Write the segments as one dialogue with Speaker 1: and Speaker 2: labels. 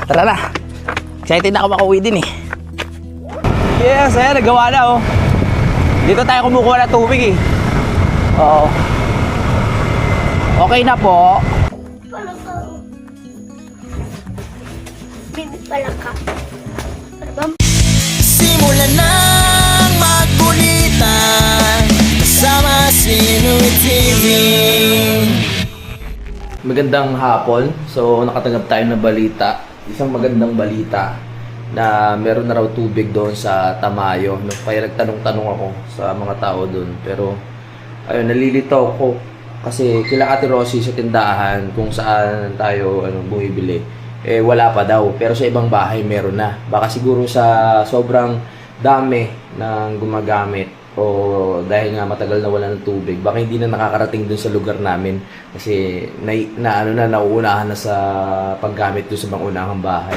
Speaker 1: Tara na. Excited na ako makauwi din eh. Yes, ayan, nagawa na oh. Dito tayo kumukuha ng tubig eh. Oo. Okay na po.
Speaker 2: Simulan ng magkulitan kasama si Nuy TV.
Speaker 1: Magandang hapon. So, nakatanggap tayo ng balita. Isang magandang balita na meron na raw tubig doon sa Tamayo. No? Kaya nagtanong-tanong ako sa mga tao doon. Pero, ayun, nalilito ako. Kasi kila Ate Rosie sa tindahan kung saan tayo bumibili. Eh, wala pa daw. Pero sa ibang bahay, meron na. Baka siguro sa sobrang dami ng gumagamit o dahil nga matagal na wala ng tubig, baka hindi na nakakarating dun sa lugar namin kasi nauunahan na sa paggamit dun sa mga unahang bahay.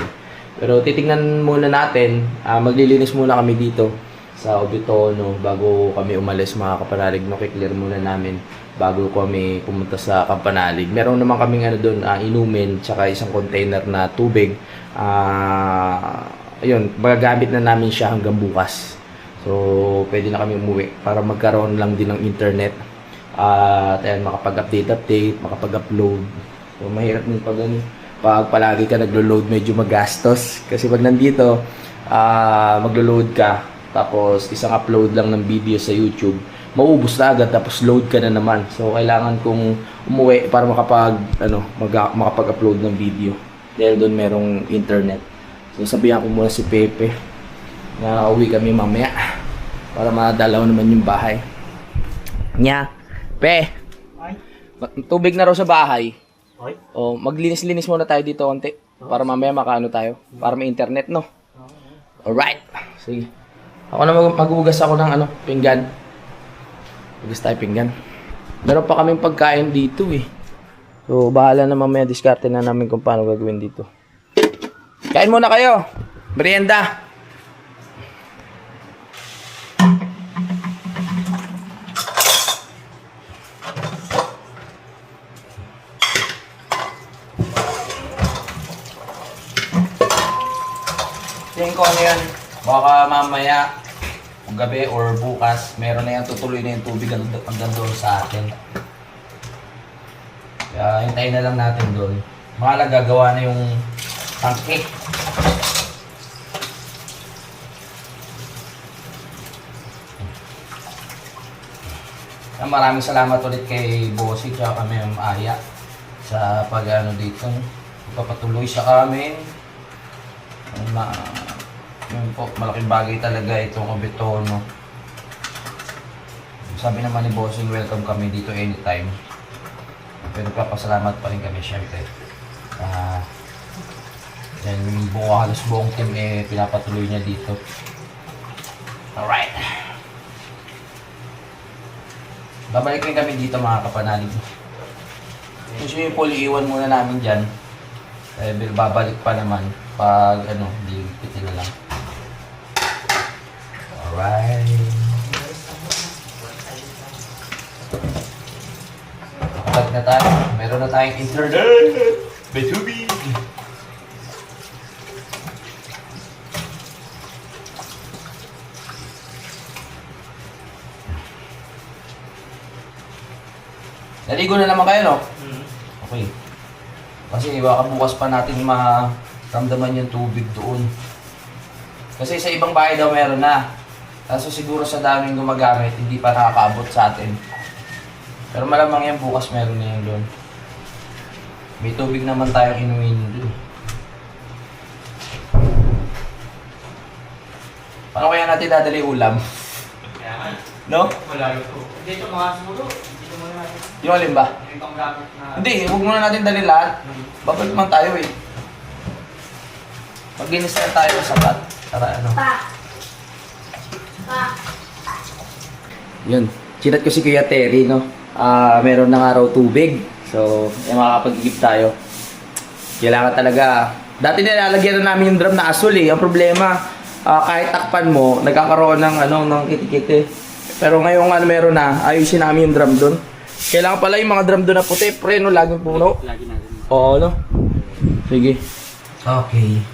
Speaker 1: Pero titingnan muna natin, maglilinis muna kami dito sa Obitono bago kami umalis mga kapanalig. Clear muna namin bago kami pumunta sa Kampanalig. Meron naman kaming doon, inumin tsaka isang container na tubig. Ayun, magagamit na namin siya hanggang bukas. So, pwede na kami umuwi para magkaroon lang din ng internet. At ayun, makapag-update, makapag-upload. So, mahirap din pag palagi ka naglo-load, medyo magastos. Kasi pag nandito, maglo-load ka, tapos isang upload lang ng video sa YouTube, maubos na agad, tapos load ka na naman. So, kailangan kong umuwi para makapag-upload ng video. Dahil doon merong internet. So, sabihan ko muna si Pepe na uwi kami mamaya para madalaw naman yung bahay. Nya, Pe, tubig na raw sa bahay. O, maglinis-linis muna tayo dito konti para mamaya makaano tayo, para may internet, no? Alright. Sige. Ako na maghugas ako ng pinggan. Hugas tayo pinggan. Meron pa kaming pagkain dito eh. So, bahala na mamaya, diskarte na namin kung paano gagawin dito. Kain muna kayo. Merienda. Tingin ko ano yan, baka mamaya, gabi or bukas, meron na yan, tutuloy na yung tubig hanggang doon sa atin. Kaya hintayin na lang natin doon. Mahalaga gagawa na yung tangke. Maraming salamat ulit kay Bossy at kami ang Aya sa dito. Papatuloy sa amin. Yun po, malaking bagay talaga itong Obitono. Sabi naman ni Bossing, welcome kami dito anytime. Pero papasalamat pa rin kami syempre. Yan yung halos buong team pinapatuloy niya dito. Alright. Babalik rin kami dito mga kapanalig. Yung swimming pool, iiwan muna namin dyan. Babalik pa naman pag diligpitin na lang. Alright. Kapag na tayo, meron na tayong internet. May tubig. Naligo na naman kayo, no? Okay. Kasi baka bukas pa natin maramdaman yung tubig doon. Kasi sa ibang bahay daw meron na. Kaso siguro sa daming gumagamit, hindi pa nakakaabot sa atin. Pero malamang yan bukas meron na yun doon. May tubig naman tayong inumin doon. Paano kaya natin dadali ulam? No?
Speaker 3: Wala ito. Dito mga siguro. Dito muna natin.
Speaker 1: Yung alin ba?
Speaker 3: Yung panggamit na...
Speaker 1: Hindi, huwag muna natin dali lahat. Babalik man tayo eh. Mag-inis na tayo sa sapat. Tara, Yun. Chinat ko si Kuya Terry, no? Meron na nga raw tubig. So, makakapag-igip tayo. Kailangan talaga. Dati nilalagyan na namin yung drum na asul eh. Ang problema, kahit takpan mo, nagkakaroon ng ng kiti-kiti. Pero ngayong meron na, ayusin namin yung drum doon. Kailangan pala yung mga drum doon na puti, pre, no? Laging puno.
Speaker 3: Lagi natin.
Speaker 1: Oo, no? Sige. Okay.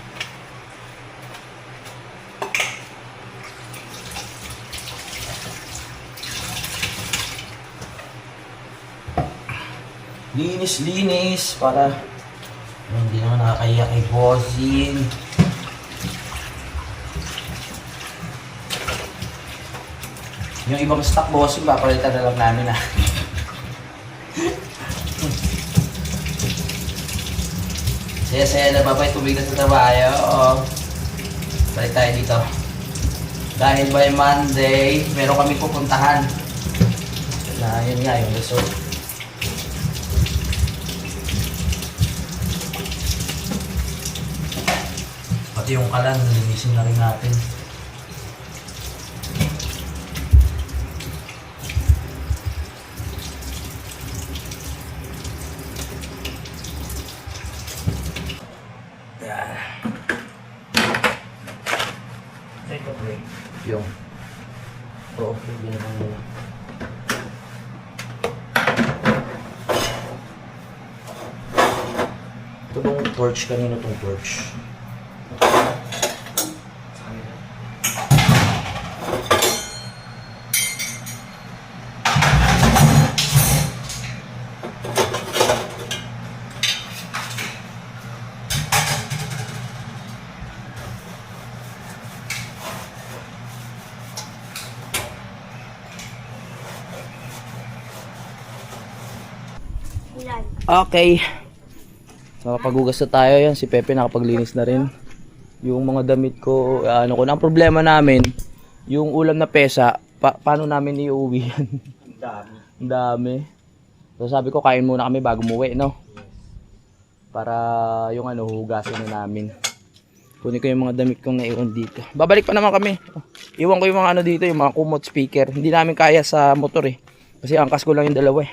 Speaker 1: Linis para hindi naman nakakaya kay bossing. Yung ibang stock bossing, papalitan na lang namin ah. Saya-saya na babay, tubig na sa trabaho. Oh. Balik tayo dito. Dahil by Monday, meron kami pupuntahan. Na yun nga yung resort. Pati yung kalan, linisin na rin natin. Yan. Yung. Oo, hindi naman muna. Ito nung torch, kanino tong torch? Okay. So, nakapaghugas na tayo yan. Si Pepe nakapaglinis na rin. Yung mga damit ko, ano ko na. Ang problema namin, yung ulam na pesa, paano namin iuwi yan? Ang dami. So, sabi ko, kain muna kami bago umuwi, no? Para yung ano, hugasin na namin. Kunin ko yung mga damit kong naiwan dito. Babalik pa naman kami. Iwan ko yung mga ano dito, yung mga kumot speaker. Hindi namin kaya sa motor eh. Kasi angkas ko lang yung dalawa eh.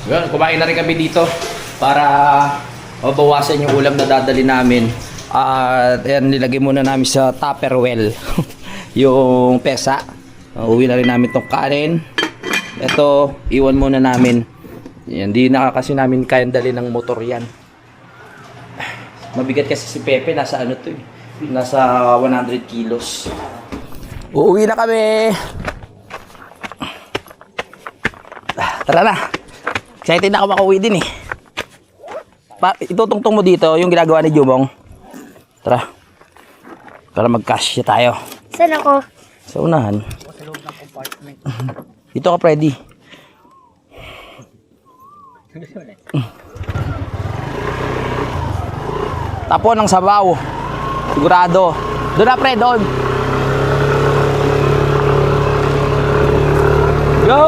Speaker 1: Yun, kumain na rin kami dito para mabawasan yung ulam na dadali namin. At yan, nilagay muna namin sa Tupperware yung pesa. Uwi na rin namin tong kanin. Ito, iwan muna namin. Yan, di na kasi namin kayang dali ng motor yan. Mabigat kasi si Pepe, nasa ano to eh. Nasa 100 kilos. Uuwi na kami. Tara na. Excited na ako makauwi din eh. Itutungtong mo dito yung ginagawa ni Jumong. Tara. Para mag-cash tayo.
Speaker 4: Saan ako?
Speaker 1: Sa unahan.
Speaker 3: Sa loob ng compartment.
Speaker 1: Dito ka, Freddy. Tapon ng sabaw. Sigurado. Doon na, Fred, doon. Go!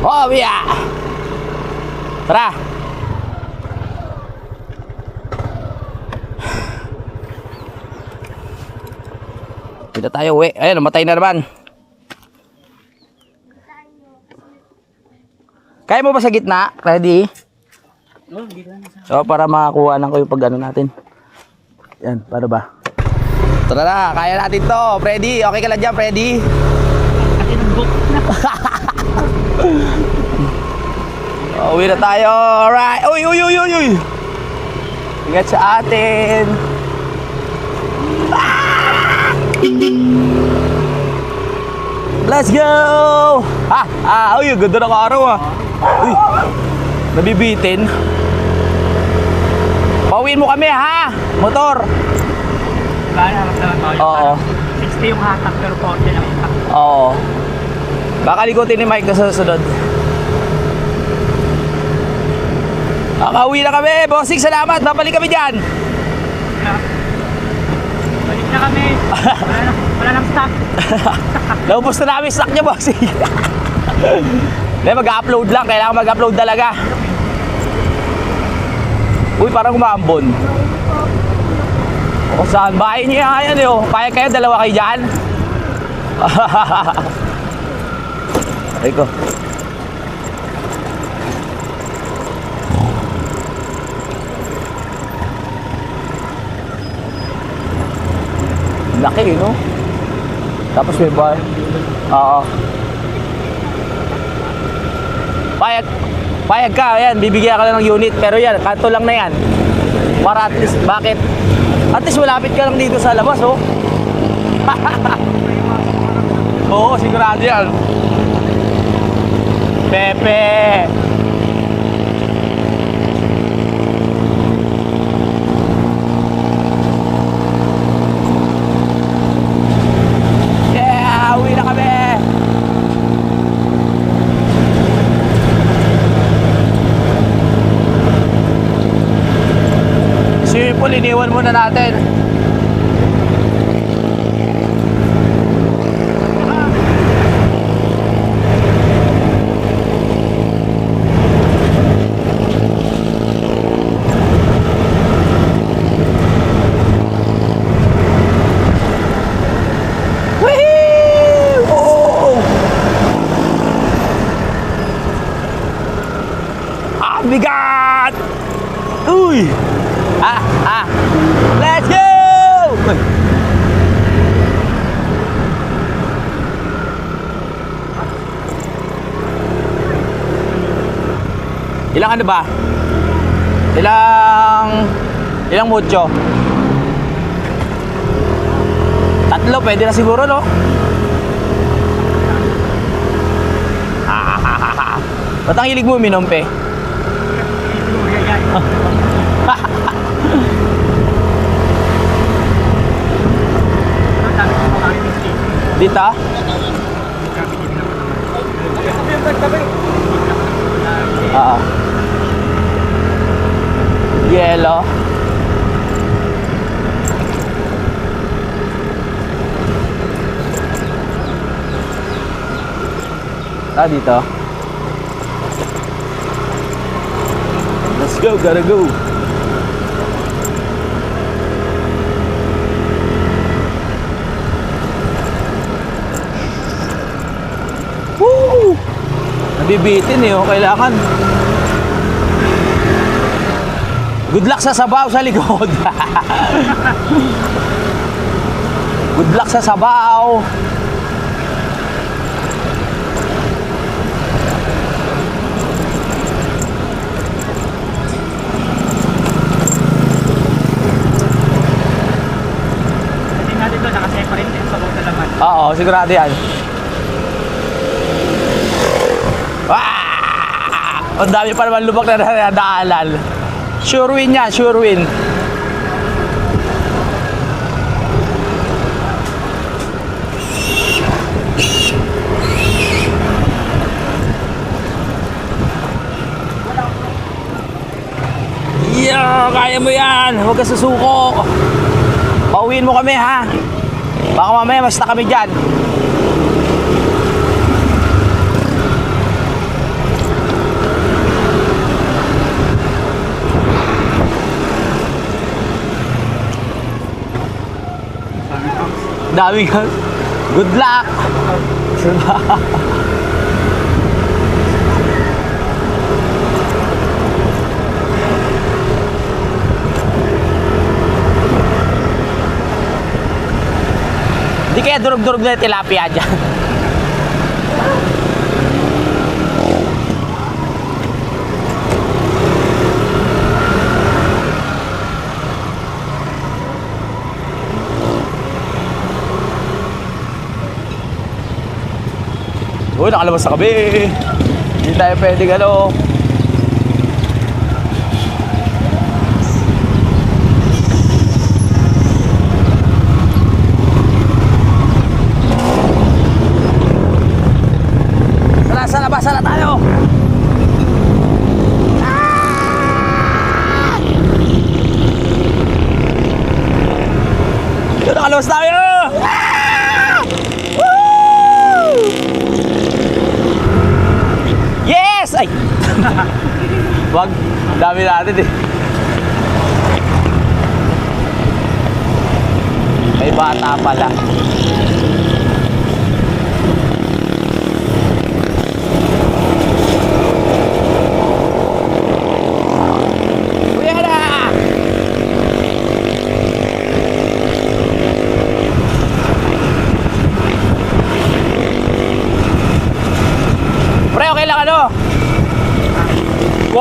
Speaker 1: Oh, yeah. Tara. Kita tayo, uwi. Ayun, namatay na naman. Kaya mo ba sa gitna? Ready?
Speaker 3: Oh, dito na.
Speaker 1: So, para makakuha ng ko yung pag-ano natin. Yan, paano ba? Tara na, kaya natin to. Freddy, okay ka lang dyan, Freddy?
Speaker 3: Kasi nag-book na.
Speaker 1: Uwi na tayo. Alright. Uy, uy, uy, uy, uy. Ingat sa atin. Let's go! Uy, ganda ng araw ah. Uy, nabibitin. Pauwiin mo kami ha, motor.
Speaker 3: Kaya harap naman tayo.
Speaker 1: Oo.
Speaker 3: 60 yung hatak pero 40 lang yung hatak.
Speaker 1: Oo. Baka ligutin ni Mike na sa susunod. Nakauwi na kami, bossing, salamat. Babalik kami dyan.
Speaker 3: Balik na kami. Wala nang stock.
Speaker 1: Naubos na namin stock niya, bossing. Mag-upload lang, kailangan mag-upload talaga. Uy, parang umambon. O saan? Bahay niyo yan eh. Kaya kayo, dalawa kayo dyan. Ay ko. Laki, no? Tapos may bar. Oo. Payag ka, yan, bibigyan ka lang ng unit. Pero yan, kanto lang na yan. Para at least, bakit? At least malapit ka lang dito sa labas, oh. Oo, sigurado yan. Pepe! Yeah! Uwi na kami! Swimming pool, iniwan muna natin. Whee! Oh! Ah, bigat! Uy! Let's go! Ilang ano ba? Ilang mucho? Tatlo, pwede na siguro, no? Ba't ang hilig mo uminom, pe? Dito? Oo. Yellow. Dito. Let's go, gotta go. Woo! Nabibitin eh, oh. Kailangan. Good luck sa sabaw sa likod. Good luck sa sabaw.
Speaker 3: Hindi natin doon, nakaseparate yung sabaw sa laman.
Speaker 1: Oo, sigurado yan. Ah! Ang dami pa naman lubak na nadaanan. Sure win yan, sure win. Yeah, kaya mo yan. Huwag ka susuko. Pauwiin mo kami, ha? Baka mamaya basta kami dyan. Dami ka. Good luck. Di kaya durog-durog na yung tilapia dyan. Uy, nakalabas na kami. Hindi tayo pwedeng ano. Sa labas na tayo. Yun, nakalabas tayo. Yes! Ay! Wag, dami natin eh. May bata pala. Kuya na!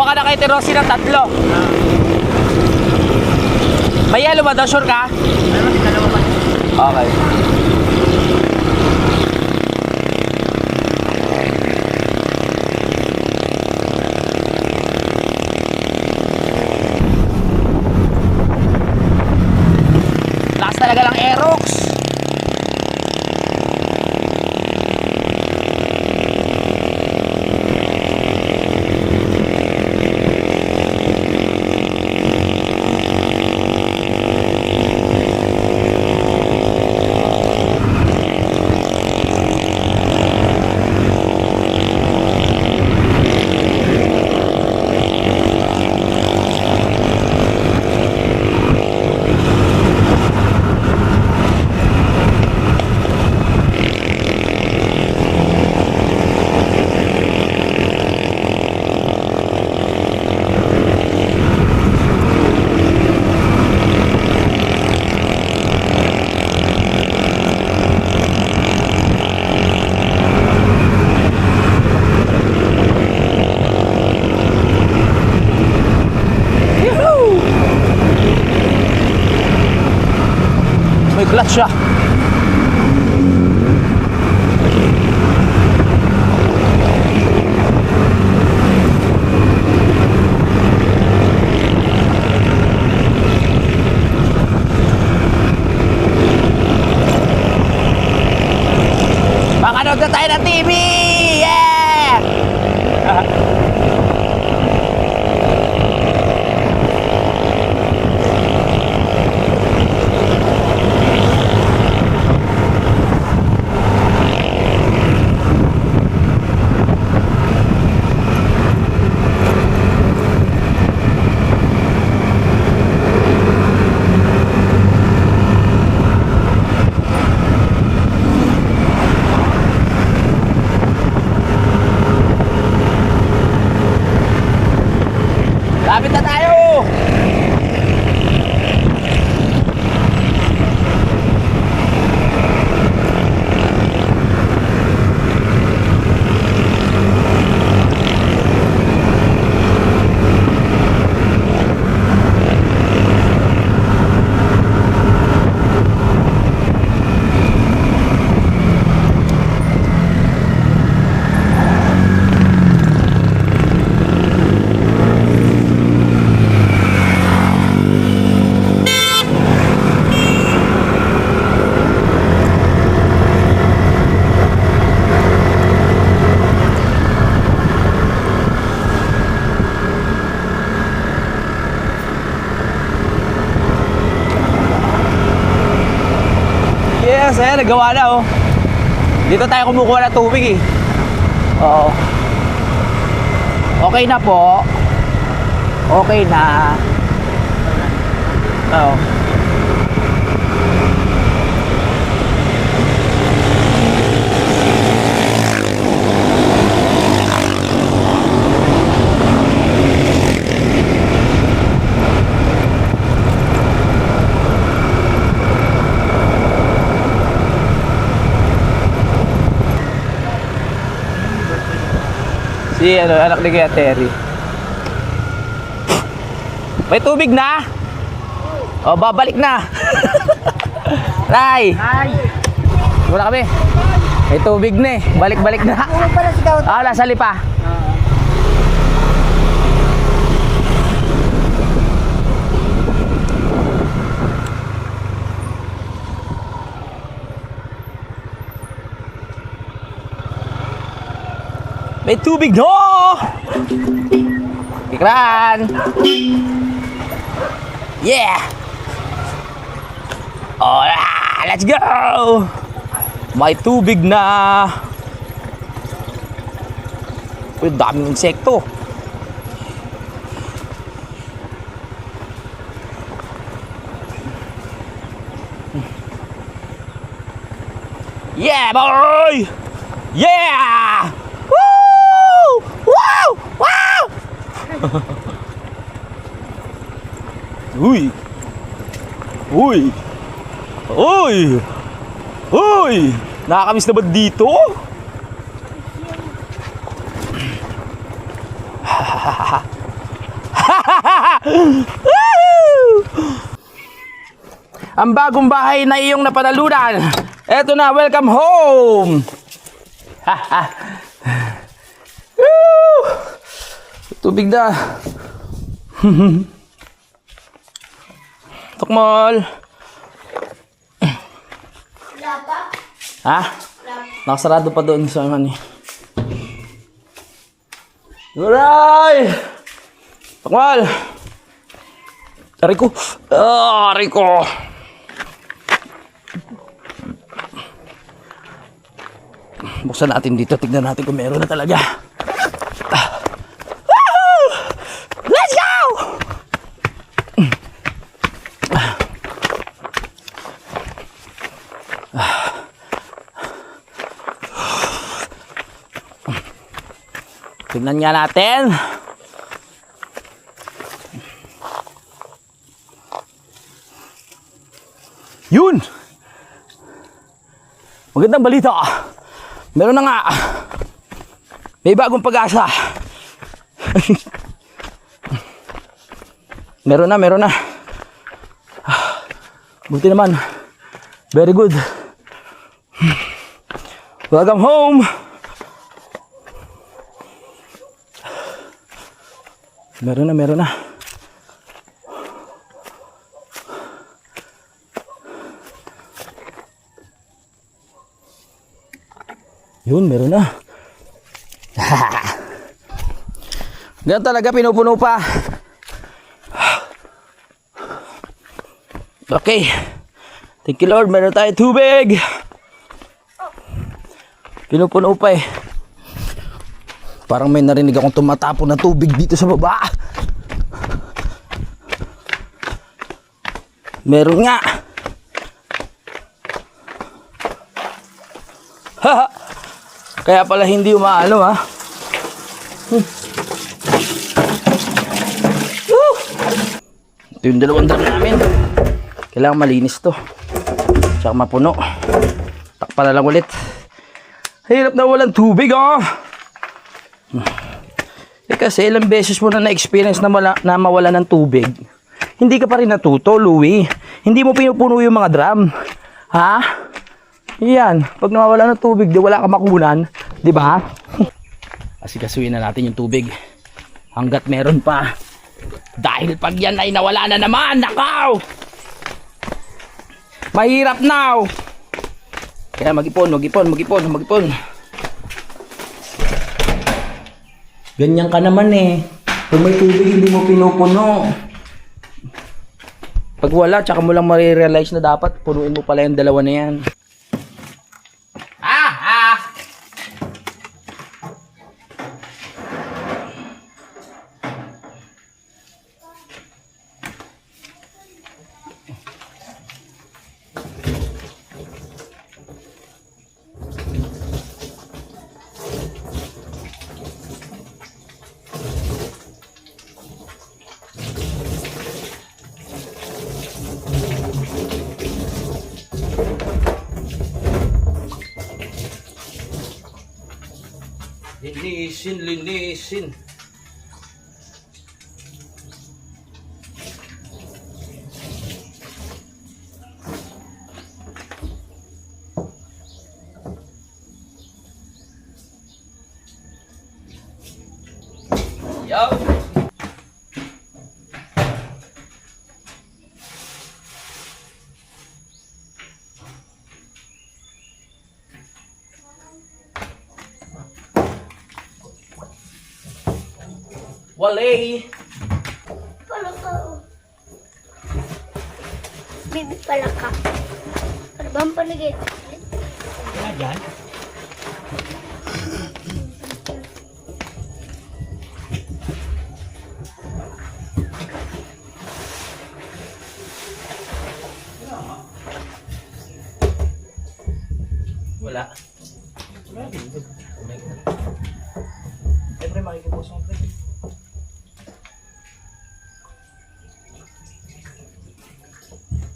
Speaker 1: Kuha ka na kay Tirosi ng 3. May yellow ba daw? Sure ka?
Speaker 3: Ano mas dalawa pa.
Speaker 1: Okay. Taas talaga lang Aerox. May clutch siya. Makanood na tayo ng TV! Yeah! Lapit na tayo! Yes, ayan, nagawa na oh. Dito tayo kumukuha ng tubig eh. Oo. Okay na po. Okay na. Oo. Si ano, anak ni Kuya Terry. May tubig na? O, babalik na. Tay!
Speaker 3: Ay!
Speaker 1: Wala kami. May tubig na eh. Balik-balik na. Ah, nasa lipa. May tubig no! Ikran! Yeah! Oh, let's go! May tubig na! Uy, daming insekto! Yeah, boy! Yeah! Woo! Wow! Wow! Uy! Uy! Uy! Uy! Nakakamiss na ba dito? ang bagong bahay na iyong napanalunan. Eto na, welcome home! Woo! Tubig na. Tukmol.
Speaker 4: Wala pa?
Speaker 1: Ha? Nakasarado pa doon sa ano. Aray! Tukmol! Aray ko. Aray ko. Buksan natin dito. Tignan natin kung meron na talaga. Woohoo! Let's go! Tignan nga natin. Yun! Magandang balita. Meron na nga. May bagong pag-asa. Meron na. Buti naman. Very good. Welcome home. Meron na. Yun, meron na. Ganyan talaga, pinupuno pa. Okay. Thank you Lord, meron tayo tubig. Pinupuno pa eh. Parang may narinig akong tumatapon na tubig dito sa baba. Meron nga. Haha. Kaya pala hindi umaano ha. Ito yung dalawang drum namin. Kailangan malinis to. Tsaka mapuno. Takpa na lang ulit. Hirap na walang tubig oh. Kasi ilang beses mo na na-experience na mawala ng tubig. Hindi ka pa rin natuto, Louie. Hindi mo pinupuno yung mga drum. Ha? Yan. Pag nawawala ng tubig, di wala ka makunan. Di ba? Asikasuhin na natin yung tubig. Hanggat meron pa. Dahil pag yan ay nawala na naman, nakaw! Mahirap now! Kaya mag-ipon. Ganyan ka naman eh. Kung may tubig, hindi mo pinupuno. Pag wala, tsaka mo lang marirealize na dapat punuin mo pala yung dalawa na yan. Linisin. Yo. Wale!
Speaker 4: Palaka. Bibi palaka. Ano ba ang palagay?
Speaker 3: Dyan.
Speaker 1: Wala. Siyempre makikipos mo pre.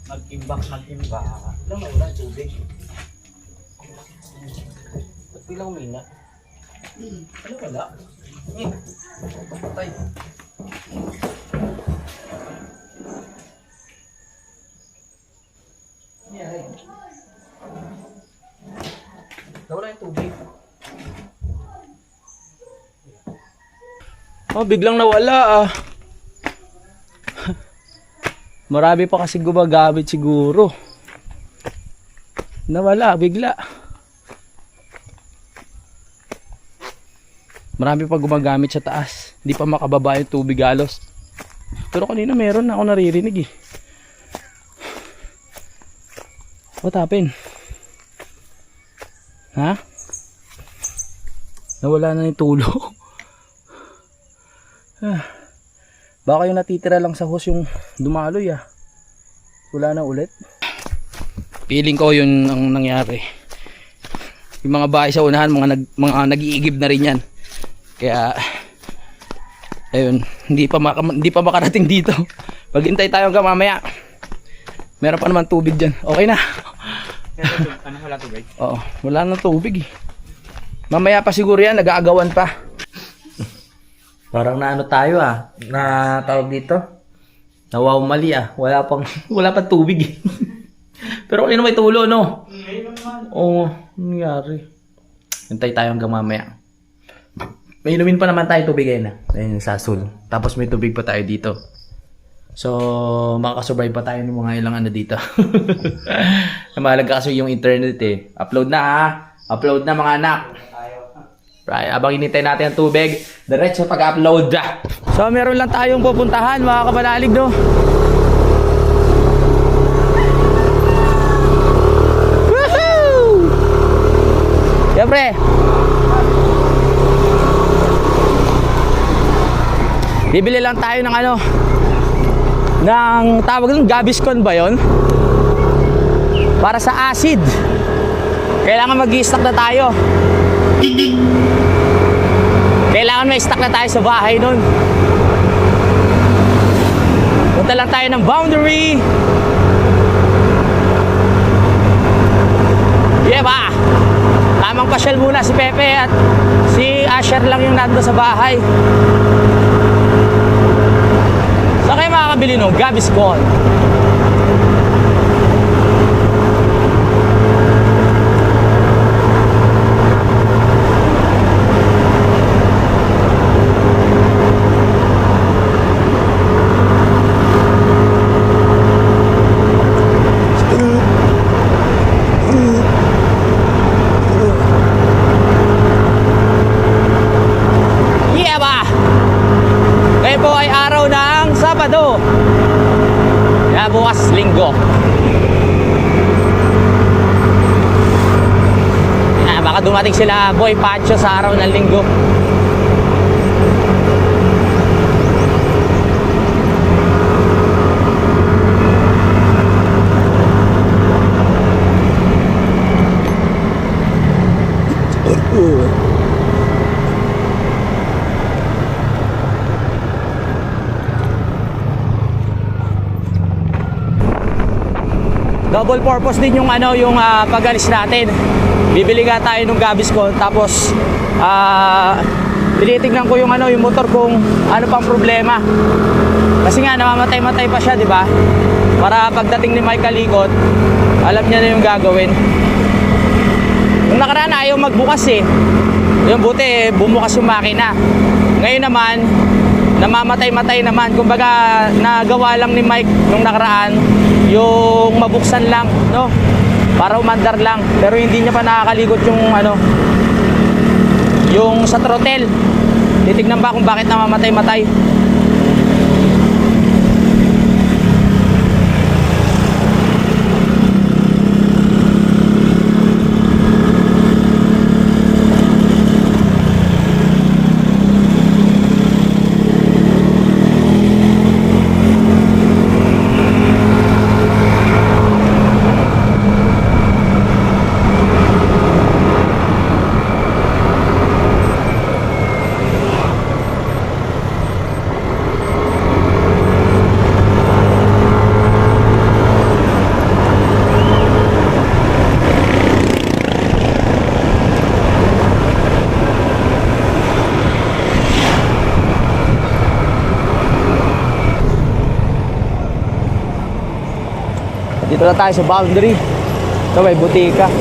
Speaker 1: Mag-imbak. Alam mo, wala tubig. Ba't bilang umina? Ano wala? Patay. Nawala yung tubig. Oh, biglang nawala ah. Marami pa kasi gumagamit siguro. Nawala, bigla. Marami pa gumagamit sa taas. Hindi pa makababa yung tubig halos. Pero kanina meron na ako naririnig eh. What happened? Ha? Nawala na yung tulo. Baka yung natitira lang sa hose yung dumaloy ah. Wala na ulit. Feeling ko yun ang nangyari. Yung mga bahay sa unahan, mga nag-iigib na rin yan. Kaya ayun, hindi pa makarating dito. Maghintay tayo hanggang mamaya. Meron pa naman tubig diyan. Okay na.
Speaker 3: Ano, wala tubig?
Speaker 1: Oo, wala nang tubig eh. Mamaya pa siguro yan, nag-aagawan pa. Parang naano tayo ah, na tawag dito. Nawaw mali ah, wala pang tubig eh. Pero kanina may tulo no? Oo, nangyari. Hintay tayo hanggang mamaya. May inumin pa naman tayo tubig ayun na. Ayun yung sasol. Tapos may tubig pa tayo dito. So, makakasurvive pa tayo ng mga ilang ano dito. Mahalaga kasi yung internet eh. Upload na ha. Upload na mga anak. Right, abang hinintay natin ang tubig, diretso pag-upload. So, meron lang tayong pupuntahan mga kabanalig no. Woohoo! Siyempre. Bibili lang tayo ng ano, ng tawag ng Gaviscon ba yon? Para sa acid. Kailangan mag-i-stock na tayo. Kailangan may stock na tayo sa bahay nun. Punta lang tayo ng Boundary. Yeah ba? Tamang pasyal muna si Pepe at si Asher lang yung nando sa bahay. Saan kayo makakabili nung Gaviscon? Bukas linggo. Baka dumating sila Boy Pacho sa araw ng linggo. Double purpose din yung ano, yung pag-alis natin. Bibili nga tayo ng Gaviscon tapos tinitingnan ko yung ano, yung motor kung ano pang problema. Kasi nga namamatay-matay pa siya, di ba? Para pagdating ni Mike Kalikot, alam niya na yung gagawin. Nung nakaraan ayaw magbukas eh. Yung buti bumukas yung makina. Ngayon naman namamatay-matay naman. Kumbaga nagawa lang ni Mike nung nakaraan yung mabuksan lang, no? Para umandar lang. Pero hindi niya pa nakakalikot yung ano, yung sa throttle. Titignan ba kung bakit namamatay-matay. Dito na tayo sa Boundary. Ito may butika.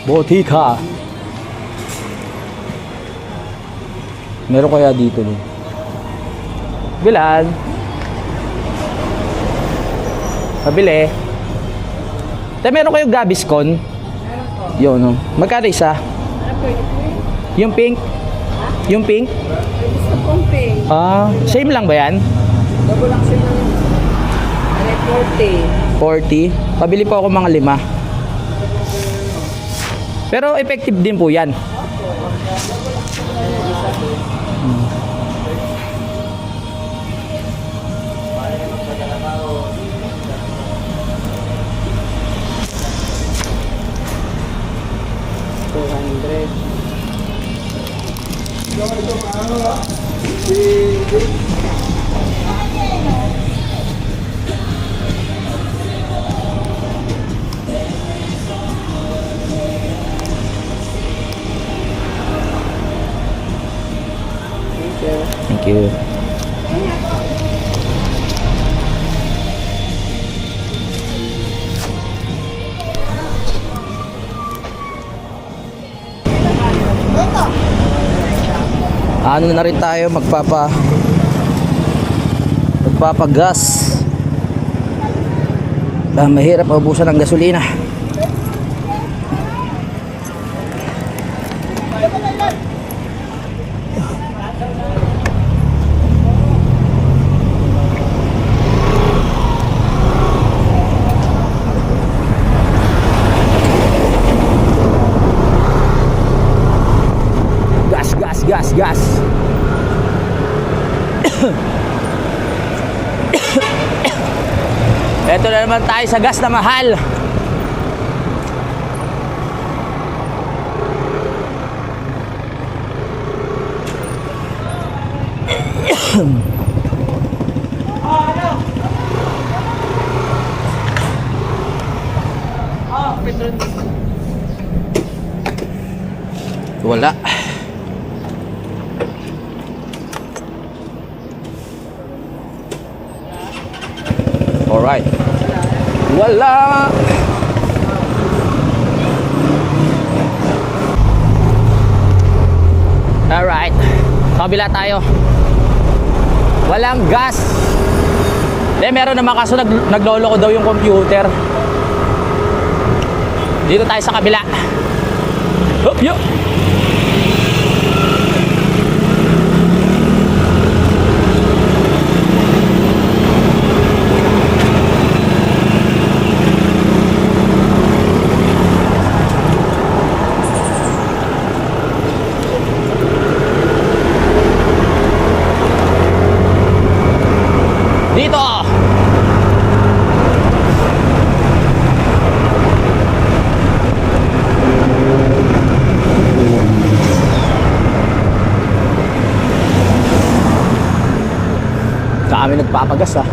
Speaker 5: Botika. Meron kaya dito din? Bilan. Pabili. Te, meron kayong Gaviscon? Yun, no? Magkano isa? Yung pink? Yung pink?
Speaker 6: Gusto kong pink.
Speaker 5: Ah, same lang ba yan?
Speaker 6: Double lang siya ng 40.
Speaker 5: 40. Pabili po ako mga 5. Pero effective din po yan. Thank you. Ano na rin tayo magpapagas. Mahirap maubusan ng gasolina. Gas. Ito na naman tayo sa gas na mahal. Wala. Alright. Wala. Alright. Kabila tayo. Walang gas. Meron naman kaso naglolo ko daw yung computer. Dito tayo sa kabila. Hop, yo. Dito. Kami nagpapagas ah.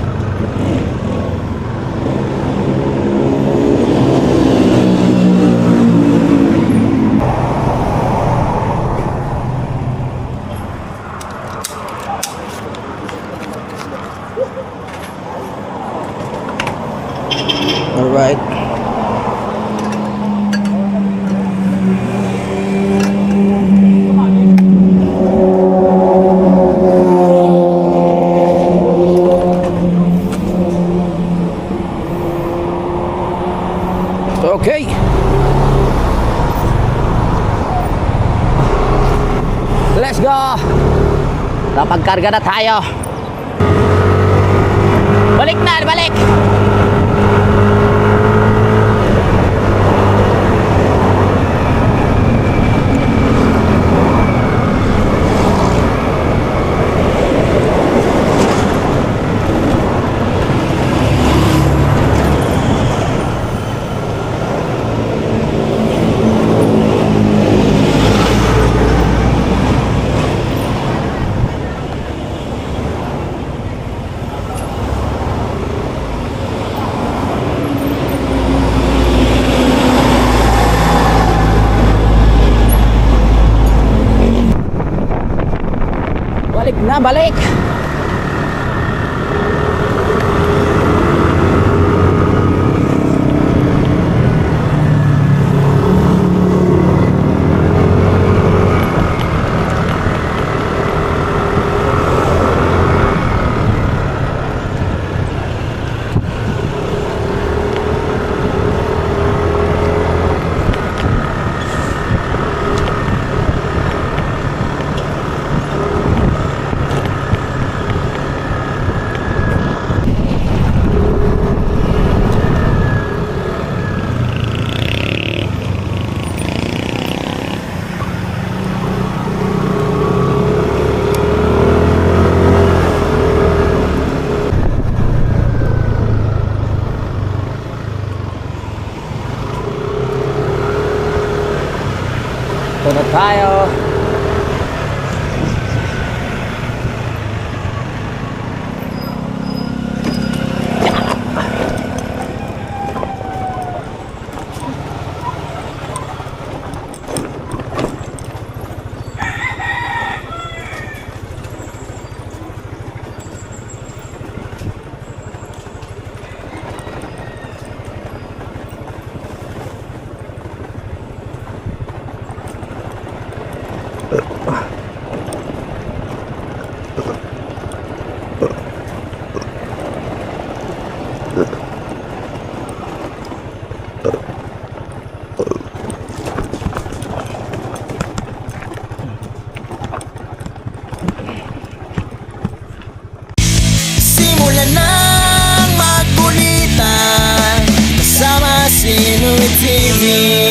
Speaker 5: All right. Okay. Let's go. Napagkarga na tayo. Balik na, balik. Balik na, balik. Ito na tayo.
Speaker 2: Simulan ng magkulitan kasama si Inuit TV.